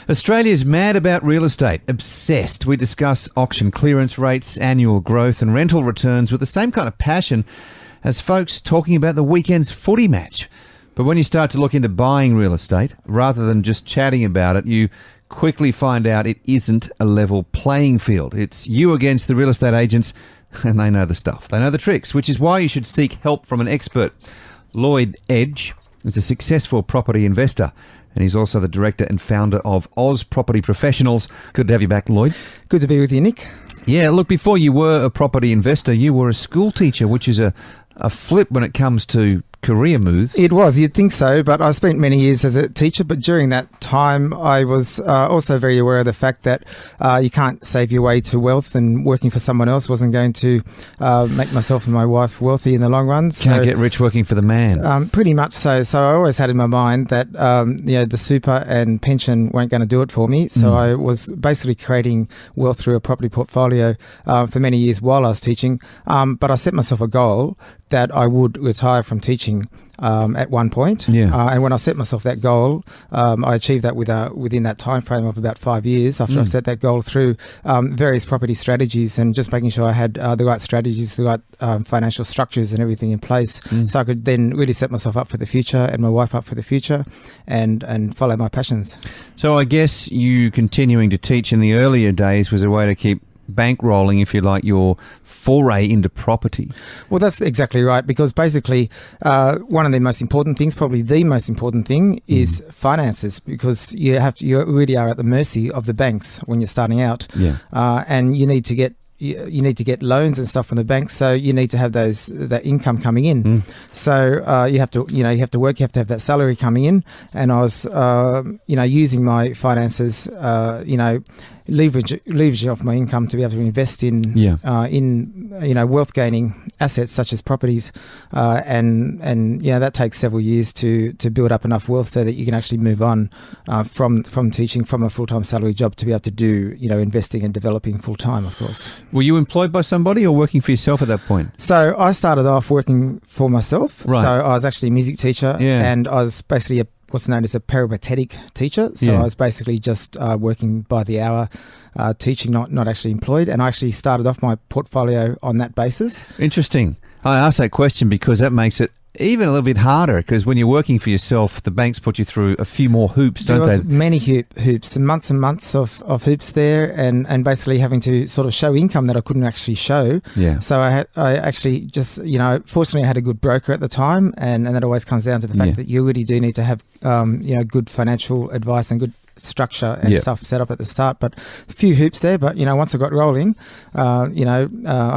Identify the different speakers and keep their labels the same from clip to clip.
Speaker 1: Australia's mad about real estate, obsessed. We discuss auction clearance rates, annual growth and rental returns with the same kind of passion as folks talking about the weekend's footy match. But when you start to look into buying real estate, rather than just chatting about it, you quickly find out it isn't a level playing field. It's you against the real estate agents, and they know the stuff. They know the tricks, which is why you should seek help from an expert. Lloyd Edge is a successful property investor, and he's also the director and founder of Oz Property Professionals. Good to have you back, Lloyd.
Speaker 2: Good to be with you, Nick.
Speaker 1: Yeah, look, before you were a property investor, you were a school teacher, which is a flip when it comes to career moves.
Speaker 2: It was, you'd think so, but I spent many years as a teacher, but during that time I was also very aware of the fact that you can't save your way to wealth, and working for someone else wasn't going to make myself and my wife wealthy in the long run.
Speaker 1: Can't get rich working for the man.
Speaker 2: Pretty much so. So I always had in my mind that the super and pension weren't going to do it for me. So I was basically creating wealth through a property portfolio for many years while I was teaching. But I set myself a goal that I would retire from teaching at one point. And when I set myself that goal, I achieved that within that time frame of about 5 years after I've set that goal through various property strategies and just making sure I had the right strategies, the right financial structures and everything in place, so I could then really set myself up for the future and my wife up for the future and follow my passions.
Speaker 1: So I guess you continuing to teach in the earlier days was a way to keep bankrolling, if you like, your foray into property.
Speaker 2: Well, that's exactly right, because basically one of the most important things, probably the most important thing, is finances, because you really are at the mercy of the banks when you're starting out, and you need to get loans and stuff from the banks, so you need to have that income coming in. So you have to work, you have to have that salary coming in, and I was using my finances, leverage off my income to be able to invest in wealth gaining assets such as properties, and that takes several years to build up enough wealth so that you can actually move on from teaching, from a full-time salary job, to be able to do investing and developing full-time, of course.
Speaker 1: Were you employed by somebody or working for yourself at that point?
Speaker 2: So I started off working for myself.
Speaker 1: Right.
Speaker 2: So I was actually a music teacher, and I was basically what's known as a peripatetic teacher. So I was basically just working by the hour, teaching, not actually employed. And I actually started off my portfolio on that basis.
Speaker 1: Interesting. I asked that question because that makes it even a little bit harder, because when you're working for yourself, the banks put you through a few more hoops, don't they?
Speaker 2: Many hoops and months of hoops there, and basically having to sort of show income that I couldn't actually show. Yeah. So I actually just, fortunately I had a good broker at the time, and that always comes down to the fact that you really do need to have, good financial advice and good structure and stuff set up at the start. But a few hoops there, but once I got rolling, I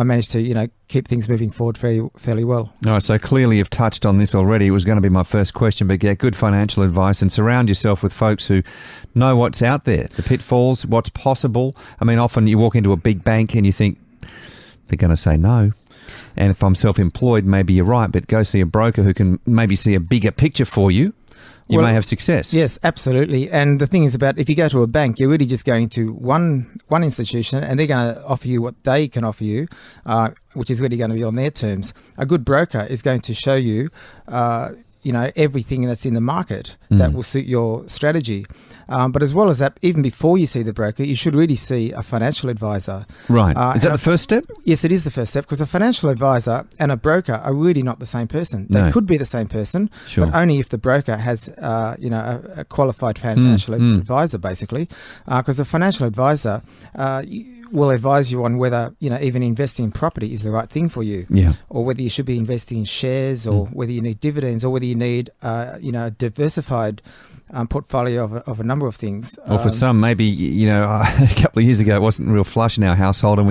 Speaker 2: managed to keep things moving forward fairly well. All right,
Speaker 1: so clearly you've touched on this already. It was going to be my first question, but get good financial advice and surround yourself with folks who know what's out there, the pitfalls, what's possible. I mean, often you walk into a big bank and you think they're going to say no. And if I'm self-employed, maybe you're right, but go see a broker who can maybe see a bigger picture for you. You may have success.
Speaker 2: Yes, absolutely. And the thing is about, if you go to a bank, you're really just going to one institution, and they're going to offer you what they can offer you, which is really going to be on their terms. A good broker is going to show you, everything that's in the market that will suit your strategy. But as well as that, even before you see the broker, you should really see a financial advisor.
Speaker 1: Right. Is that the first step?
Speaker 2: Yes, it is the first step, because a financial advisor and a broker are really not the same person. They could be the same person, but only if the broker has, a qualified financial advisor, basically. Because the financial advisor will advise you on whether, even investing in property is the right thing for you, or whether you should be investing in shares, or whether you need dividends, or whether you need, a diversified portfolio of a number of things.
Speaker 1: Or for some, maybe, a couple of years ago, it wasn't real flush in our household, and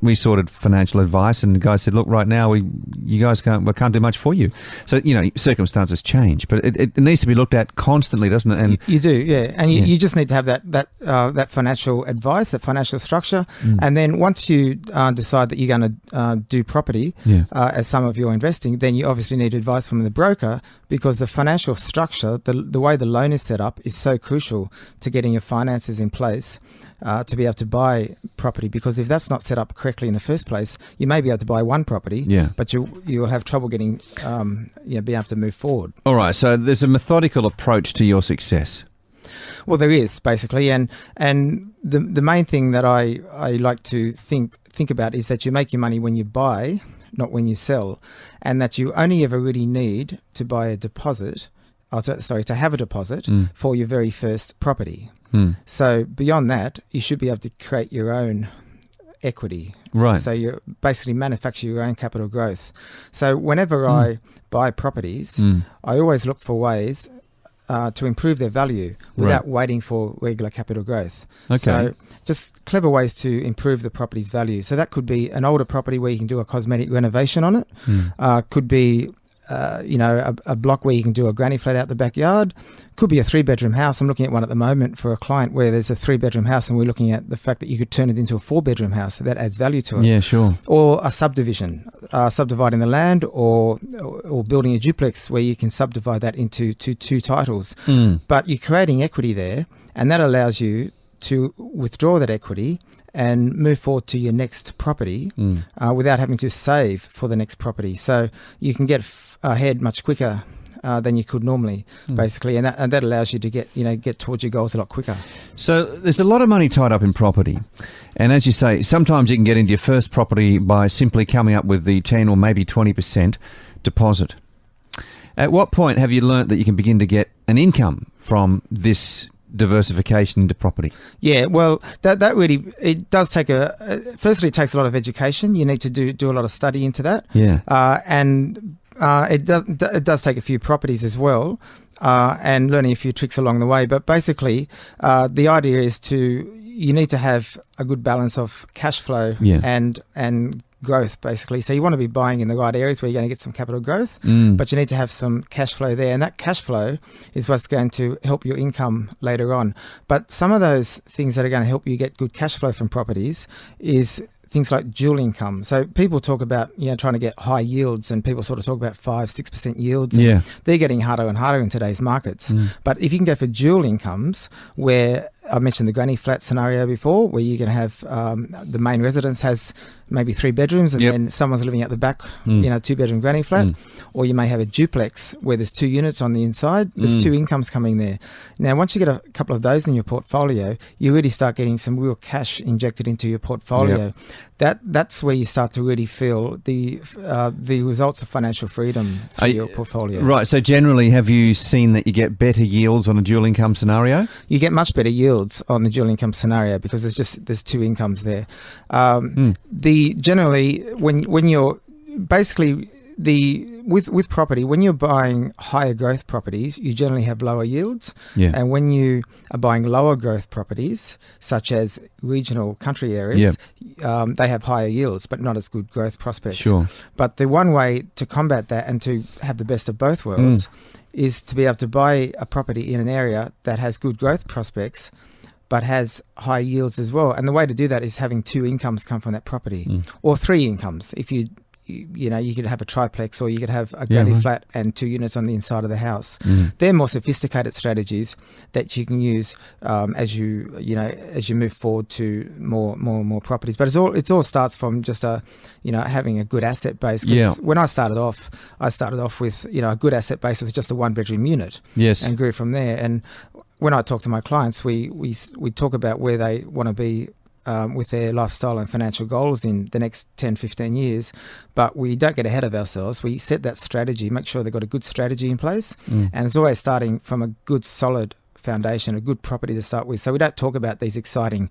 Speaker 1: we sorted financial advice, and the guy said, look, right now, you guys can't do much for you. So, circumstances change, but it needs to be looked at constantly, doesn't it? And
Speaker 2: you do, yeah. And you just need to have that financial advice, that financial structure. And then once you decide that you're going to do property as some of your investing, then you obviously need advice from the broker, because the financial structure, the way the loan is set up, is so crucial to getting your finances in place to be able to buy property. Because if that's not set up correctly in the first place, you may be able to buy one property, but you will have trouble getting, being able to move forward.
Speaker 1: All right, so there's a methodical approach to your success.
Speaker 2: Well, there is basically, and the main thing that I like to think about is that you make your money when you buy, not when you sell, and that you only ever really need to buy a deposit, to have a deposit for your very first property. So beyond that, you should be able to create your own equity.
Speaker 1: Right.
Speaker 2: So you basically manufacture your own capital growth. So whenever I buy properties, I always look for ways to improve their value without waiting for regular capital growth.
Speaker 1: Okay.
Speaker 2: So just clever ways to improve the property's value. So that could be an older property where you can do a cosmetic renovation on it. Could be a block where you can do a granny flat out the backyard. Could be a 3-bedroom house. I'm looking at one at the moment for a client where there's a 3-bedroom house, and we're looking at the fact that you could turn it into a 4-bedroom house. So that adds value to it.
Speaker 1: Yeah, sure.
Speaker 2: Or a subdivision, subdividing the land, or building a duplex where you can subdivide that into two titles. But you're creating equity there, and that allows you to withdraw that equity and move forward to your next property without having to save for the next property. So you can get ahead much quicker than you could normally, basically, and that allows you to get towards your goals a lot quicker.
Speaker 1: So there's a lot of money tied up in property, and as you say, sometimes you can get into your first property by simply coming up with the 10 or maybe 20% deposit. At what point have you learnt that you can begin to get an income from this diversification into property?
Speaker 2: Yeah, well, that really, it does take firstly, it takes a lot of education. You need to do a lot of study into that.
Speaker 1: Yeah.
Speaker 2: And it does take a few properties as well, and learning a few tricks along the way. But basically, the idea is you need to have a good balance of cash flow and growth, basically. So you want to be buying in the right areas where you're going to get some capital growth, but you need to have some cash flow there. And that cash flow is what's going to help your income later on. But some of those things that are going to help you get good cash flow from properties is things like dual income. So people talk about trying to get high yields, and people sort of talk about 5-6% yields.
Speaker 1: Yeah.
Speaker 2: They're getting harder and harder in today's markets. But if you can go for dual incomes, where I mentioned the granny flat scenario before, where you can have the main residence has maybe 3 bedrooms, and then someone's living at the back, 2-bedroom granny flat, or you may have a duplex where there's 2 units on the inside. There's 2 incomes coming there. Now, once you get a couple of those in your portfolio, you really start getting some real cash injected into your portfolio. That's where you start to really feel the results of financial freedom through your portfolio.
Speaker 1: Right. So generally, have you seen that you get better yields on a dual income scenario?
Speaker 2: You get much better yields on the dual income scenario because there's 2 incomes there. Generally, when you're basically with property, when you're buying higher growth properties, you generally have lower yields.
Speaker 1: Yeah.
Speaker 2: And when you are buying lower growth properties, such as regional country areas, they have higher yields, but not as good growth prospects.
Speaker 1: Sure.
Speaker 2: But the one way to combat that and to have the best of both worlds is to be able to buy a property in an area that has good growth prospects, but has high yields as well. And the way to do that is having 2 incomes come from that property, or 3 incomes. If you could have a triplex, or you could have a granny flat and 2 units on the inside of the house. They're more sophisticated strategies that you can use as you move forward to more properties. But it all starts from just having a good asset base. When I started off with a good asset base with just a 1-bedroom unit.
Speaker 1: Yes.
Speaker 2: And grew from there. And when I talk to my clients, we talk about where they want to be with their lifestyle and financial goals in the next 10, 15 years, but we don't get ahead of ourselves. We set that strategy, make sure they've got a good strategy in place, and it's always starting from a good, solid foundation, a good property to start with. So we don't talk about these exciting,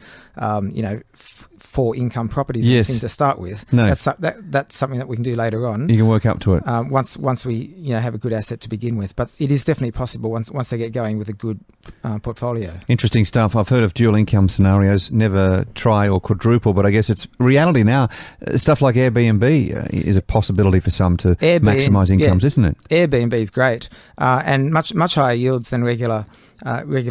Speaker 2: 4 income properties to start with.
Speaker 1: No.
Speaker 2: That's something that we can do later on.
Speaker 1: You can work up to it.
Speaker 2: Once we have a good asset to begin with. But it is definitely possible once they get going with a good portfolio.
Speaker 1: Interesting stuff. I've heard of dual income scenarios, never try or quadruple, but I guess it's reality now. Stuff like Airbnb is a possibility for some to maximise incomes, isn't it?
Speaker 2: Airbnb is great, and much higher yields than regular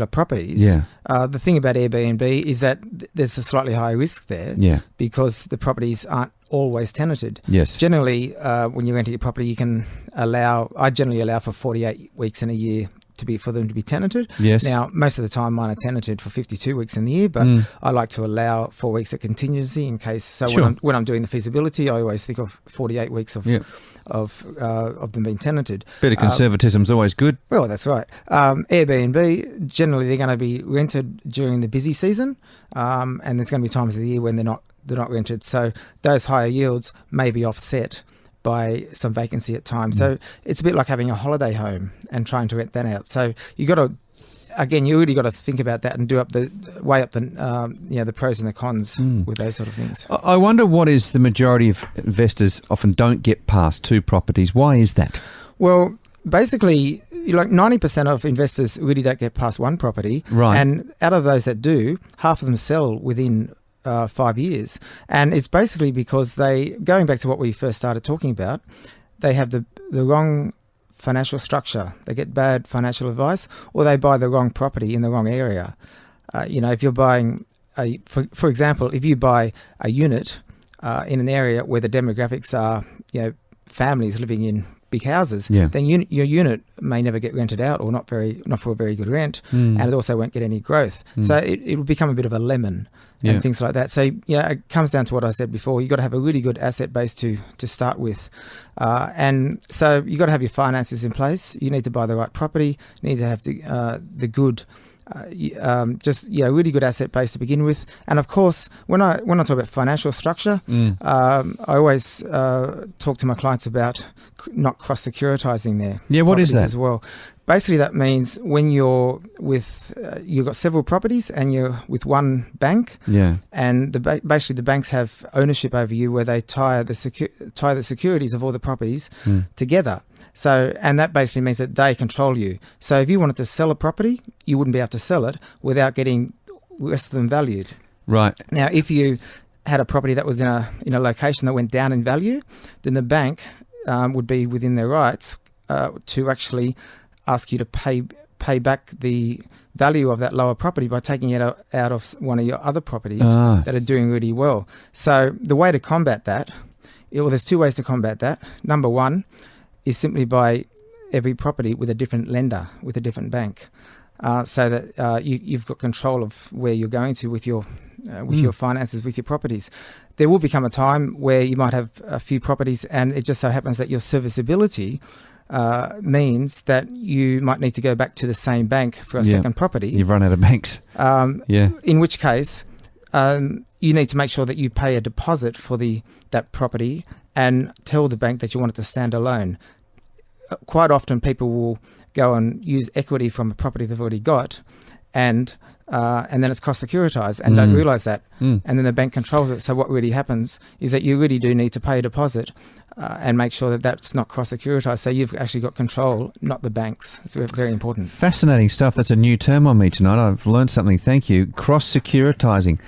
Speaker 2: properties.
Speaker 1: Yeah.
Speaker 2: The thing about Airbnb is that there's a slightly higher risk there, because the properties aren't always tenanted.
Speaker 1: Yes.
Speaker 2: Generally, when you rent your property, I generally allow for 48 weeks in a year for them to be tenanted.
Speaker 1: Yes.
Speaker 2: Now, most of the time, mine are tenanted for 52 weeks in the year, but I like to allow 4 weeks of contingency in case. So
Speaker 1: Sure.
Speaker 2: when I'm doing the feasibility, I always think of 48 weeks of them being tenanted.
Speaker 1: Bit of conservatism's always good.
Speaker 2: Well, that's right. Airbnb, generally they're going to be rented during the busy season, and there's going to be times of the year when they're not rented. So those higher yields may be offset by some vacancy at times. So it's a bit like having a holiday home and trying to rent that out. So you really got to think about that and weigh up the pros and the cons with those sort of things.
Speaker 1: I wonder what is the majority of investors often don't get past 2 properties. Why is that?
Speaker 2: Well, basically, 90% of investors really don't get past 1 property.
Speaker 1: Right.
Speaker 2: And out of those that do, half of them sell within 5 years. And it's basically because going back to what we first started talking about, they have the wrong financial structure. They get bad financial advice, or they buy the wrong property in the wrong area. If you're buying for example, if you buy a unit in an area where the demographics are, families living in big houses, then your unit may never get rented out, or not for a very good rent, and it also won't get any growth. So it will become a bit of a lemon and things like that. So it comes down to what I said before. You've got to have a really good asset base to start with, and so you've got to have your finances in place. You need to buy the right property. You need to have the good. Really good asset base to begin with. And of course, when I talk about financial structure, I always talk to my clients about not cross-securitizing their
Speaker 1: what is that
Speaker 2: as well. Basically, that means when you've got several properties and you're with one bank, and basically the banks have ownership over you, where they tie the securities of all the properties together. So, and that basically means that they control you. So if you wanted to sell a property, you wouldn't be able to sell it without getting the rest of them valued.
Speaker 1: Right.
Speaker 2: Now, if you had a property that was in a location that went down in value, then the bank would be within their rights to actually ask you to pay back the value of that lower property by taking it out of one of your other properties that are doing really well. So the way to combat that, there's 2 ways to combat that. Number one is simply by every property with a different lender, with a different bank, so that you've got control of where you're going to with your finances, with your properties. There will become a time where you might have a few properties, and it just so happens that your serviceability means that you might need to go back to the same bank for a second property.
Speaker 1: You've run out of banks.
Speaker 2: In which case, you need to make sure that you pay a deposit for that property and tell the bank that you want it to stand alone. Quite often, people will go and use equity from a property they've already got, and then it's cost securitized and don't realise that. And then the bank controls it. So what really happens is that you really do need to pay a deposit and make sure that that's not cross securitized. So you've actually got control, not the banks. It's very important.
Speaker 1: Fascinating stuff. That's a new term on me tonight. I've learned something. Thank you. Cross securitizing.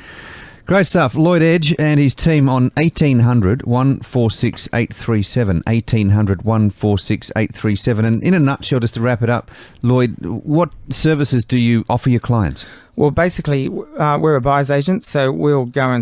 Speaker 1: Great stuff. Lloyd Edge and his team on 1800 146 837. 1800 146 837. And in a nutshell, just to wrap it up, Lloyd, what services do you offer your clients?
Speaker 2: Well, basically, we're a buyer's agent, so we'll go and